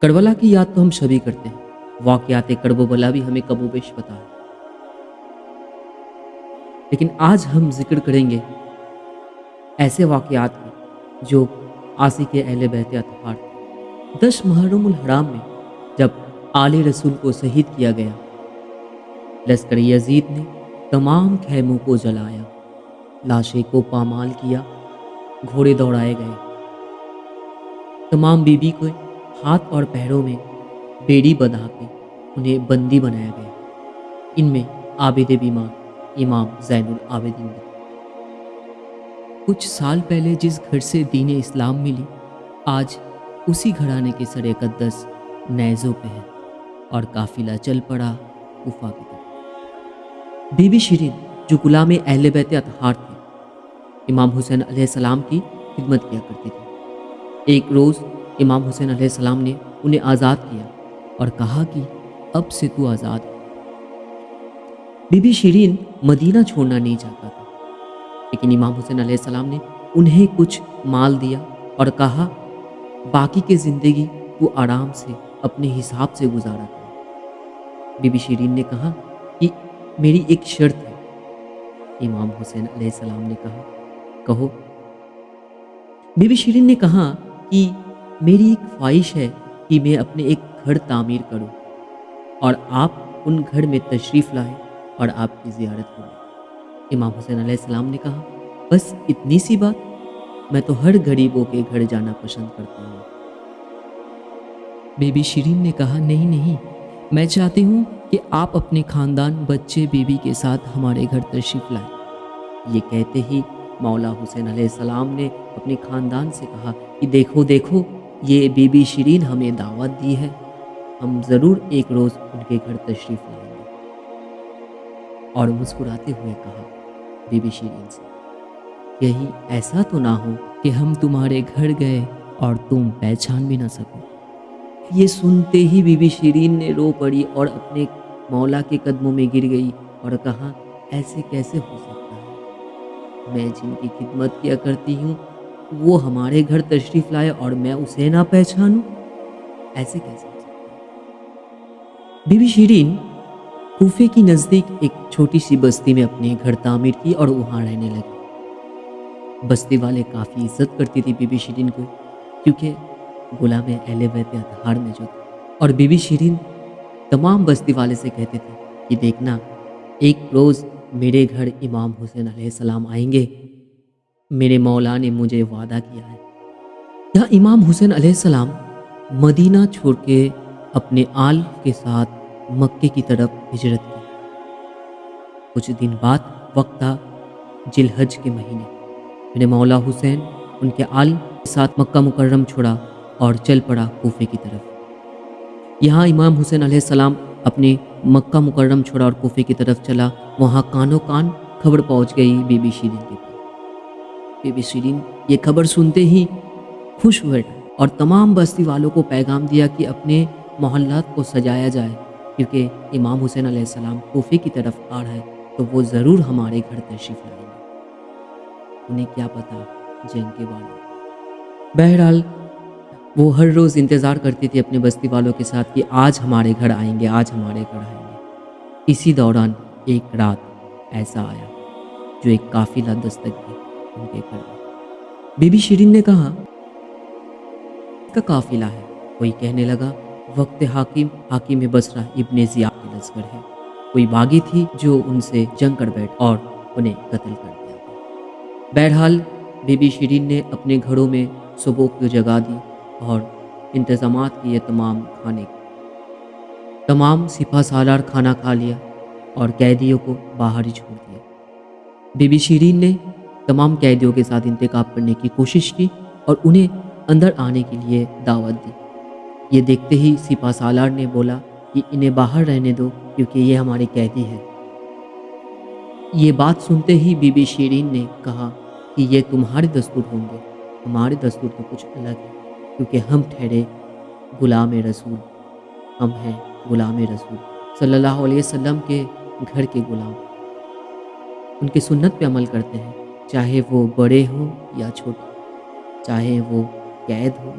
کربلا کی یاد تو ہم سبھی کرتے ہیں، واقعات کرب و بلا بھی ہمیں کم و بیش پتا ہے، لیکن آج ہم ذکر کریں گے ایسے واقعات کی جو عاشق اہل بیت اطہار تھے۔ 10 محرم الحرام میں جب آل رسول کو شہید کیا گیا، لشکر یزید نے تمام خیموں کو جلایا، لاشیں کو پامال کیا، گھوڑے دوڑائے گئے، تمام بیوی کو ہاتھ اور پیروں میں بیڑی بندھا کے انہیں بندی بنایا گیا۔ ان میں عابد بیمار امام زین العابدین بھی تھے۔ کچھ سال پہلے جس گھر سے دین اسلام ملی، آج اسی گھرانے کے سر اقدس نیزوں پہ ہے اور قافلہ چل پڑا کوفہ کی طرف۔ بی بی شیرین جو غلام اہل بیت اطہار تھے، امام حسین علیہ السلام کی خدمت کیا کرتی تھی۔ ایک روز امام حسین علیہ السلام نے انہیں آزاد کیا اور کہا کہ اب سے تو آزاد ہے۔ بی بی شیرین مدینہ چھوڑنا نہیں چاہتا تھا، لیکن امام حسین علیہ السلام نے انہیں کچھ مال دیا اور کہا باقی کی زندگی وہ آرام سے اپنے حساب سے گزارا کرے۔ بی بی شیرین نے کہا کہ میری ایک شرط ہے۔ امام حسین علیہ السلام نے کہا کہو۔ بی بی شیرین نے کہا کہ میری ایک خواہش ہے کہ میں اپنے ایک گھر تعمیر کروں اور آپ ان گھر میں تشریف لائیں اور آپ کی زیارت کریں۔ امام حسین علیہ السلام نے کہا بس اتنی سی بات؟ میں تو ہر غریبوں کے گھر جانا پسند کرتا ہوں۔ بی بی شیرین نے کہا نہیں نہیں، میں چاہتی ہوں کہ آپ اپنے خاندان، بچے، بیوی کے ساتھ ہمارے گھر تشریف لائیں۔ یہ کہتے ہی مولا حسین علیہ السلام نے اپنے خاندان سے کہا کہ دیکھو دیکھو، یہ بی بی شیرین ہمیں دعوت دی ہے، ہم ضرور ایک روز ان کے گھر تشریف لائیں گے۔ اور مسکراتے ہوئے کہا بی بی شیرین سے کہیں ایسا تو نہ ہو کہ ہم تمہارے گھر گئے اور تم پہچان بھی نہ سکو۔ یہ سنتے ہی بی بی شیرین نے رو پڑی اور اپنے مولا کے قدموں میں گر گئی اور کہا ایسے کیسے ہو سکتا ہے؟ میں جن کی خدمت کیا کرتی ہوں وہ ہمارے گھر تشریف لائے اور میں اسے نہ پہچانوں؟ ایسے کیسے ہو سکتا ہے؟ بی بی شیرین کوفے کی نزدیک ایک چھوٹی سی بستی میں اپنے گھر تعمیر کی اور وہاں رہنے لگی۔ بستی والے کافی عزت کرتی تھی بی بی شیرین کو، کیونکہ غلام اہل بیت اطہار میں جو تھے۔ اور بی بی شیرین تمام بستی والے سے کہتے تھے کہ دیکھنا ایک روز میرے گھر امام حسین علیہ السلام آئیں گے، میرے مولا نے مجھے وعدہ کیا ہے۔ جہاں امام حسین علیہ السلام مدینہ چھوڑ کے اپنے آل کے ساتھ مکے کی طرف ہجرت کی۔ کچھ دن بعد وقت تھا ذی الحج کے مہینے، میرے مولا حسین ان کے آل کے ساتھ مکہ مکرم چھوڑا اور چل پڑا کوفے کی طرف۔ یہاں امام حسین علیہ السلام اپنے مکہ مکرم چھوڑا اور کوفے کی طرف چلا، وہاں کانوں کان خبر پہنچ گئی بی بی شیرین کے پاس۔ بی بی شیرین یہ خبر سنتے ہی خوش ہوئے اور تمام بستی والوں کو پیغام دیا کہ اپنے محلات کو سجایا جائے، کیونکہ امام حسین علیہ السلام کوفے کی طرف آ رہا ہے تو وہ ضرور ہمارے گھر تشریف لائیں گے۔ انہیں کیا پتا جنگ کے بارے۔ بہرحال وہ ہر روز انتظار کرتی تھی اپنے بستی والوں کے ساتھ کہ آج ہمارے گھر آئیں گے، آج ہمارے گھر آئیں گے۔ اسی دوران ایک رات ایسا آیا جو ایک قافلہ دستک دے ان کے گھر میں۔ بی بی شیرین نے کہا کا قافلہ ہے۔ کوئی کہنے لگا وقت حاکم بصرہ ابن زیاد کے لشکر ہے۔ کوئی باغی تھی جو ان سے جنگ کر بیٹھ اور انہیں قتل کر دیا۔ بہرحال بی بی شیرین نے اپنے گھروں میں صبح کو جگا دی اور انتظامات کیے تمام کھانے کے۔ تمام سپہ سالار کھانا کھا لیا اور قیدیوں کو باہر ہی چھوڑ دیا۔ بی بی شیرین نے تمام قیدیوں کے ساتھ انتخاب کرنے کی کوشش کی اور انہیں اندر آنے کے لیے دعوت دی۔ یہ دیکھتے ہی سپہ سالار نے بولا کہ انہیں باہر رہنے دو کیونکہ یہ ہمارے قیدی ہے۔ یہ بات سنتے ہی بی بی شیرین نے کہا کہ یہ تمہارے دستور ہوں گے، ہمارے دستور تو کچھ الگ ہے، کیونکہ ہم ٹھہرے غلام رسول، ہم ہیں غلام رسول صلی اللہ علیہ وسلم کے گھر کے غلام، ان کی سنت پہ عمل کرتے ہیں، چاہے وہ بڑے ہوں یا چھوٹے، چاہے وہ قید ہو